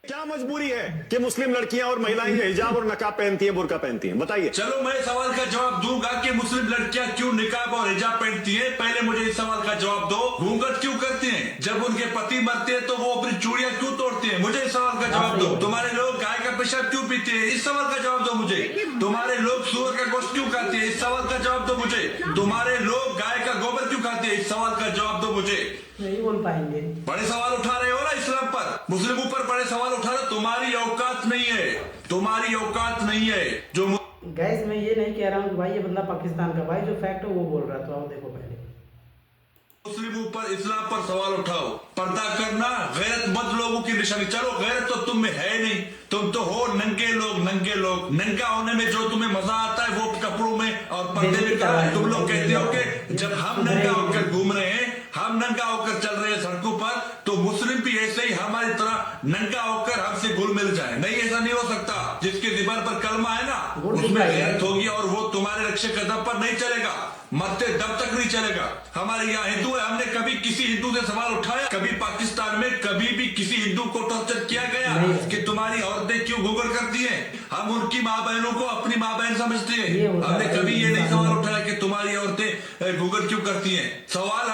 क्या मजबूरी है कि मुस्लिम लड़कियां और महिलाएं हिजाब और नकाब पहनती हैं, बुर्का पहनती हैं? बताइए। चलो मैं सवाल का जवाब दूंगा कि मुस्लिम लड़कियां क्यों निकाब और हिजाब पहनती हैं। पहले मुझे इस सवाल का जवाब दो। घूंघट क्यों करती हैं? जब उनके पति मरते हैं तो वो अपनी चूड़ियां क्यों तोड़ती हैं? मुझे इस सवाल का जवाब दो। तुम्हारे लोग गाय का पेशाब क्यों पीते हैं? इस सवाल का जवाब दो मुझे। तुम्हारे लोग सुअर का गोश्त क्यों खाते हैं? इस सवाल का जवाब दो मुझे। तुम्हारे लोग गाय का गोबर क्यों खाते हैं? इस सवाल का जवाब दो मुझे। नहीं बोल पाएंगे। बड़े सवाल उठा रहे हो ना इस्लाम पर, मुस्लिमों पर बड़े सवाल उठा रहे हो। तुम्हारी औकात नहीं है, तुम्हारी औकात नहीं है। जो गैस मैं ये नहीं कह रहा हूँ कि भाई ये बंदा पाकिस्तान का, भाई जो फैक्ट है वो बोल रहा था। आओ देखो पहले मुस्लिमों पर, इस्लाम पर सवाल उठाओ। पर्दा करना गैरतमंद लोगों की निशानी। चलो गैरत तो तुम में है नहीं, तुम तो हो नंगे लोग। नंगे लोग, नंगा होने में जो तुम्हें मजा आता है वो कपड़ों में और पर्दे में करा है। तुम लोग कहते हो कि जब हम नंगा होकर घूम रहे हैं, हम नंगा होकर चल रहे हैं सड़कों पर, तो मुस्लिम भी ऐसे ही हमारी तरह नंगा होकर हमसे घुल मिल जाए। नहीं, ऐसा नहीं हो सकता। जिसके ज़बान पर कलमा है ना, उसमें गैरत होगी और वो तुम्हारे रक्षे कदम पर नहीं चलेगा, मरते दम तक नहीं चलेगा। हमारे यहाँ हिंदू है, हमने कभी किसी हिंदू से सवाल उठाया? कभी पाकिस्तान में कभी भी किसी हिंदू को टॉर्चर किया गया कि तुम्हारी औरतें क्यों घूंघट करती हैं? हम उनकी माँ बहनों को अपनी माँ बहन समझते हैं। हमने कभी ये नहीं सवाल उठाया कि तुम्हारी औरतें घूंघट क्यों करती हैं। सवाल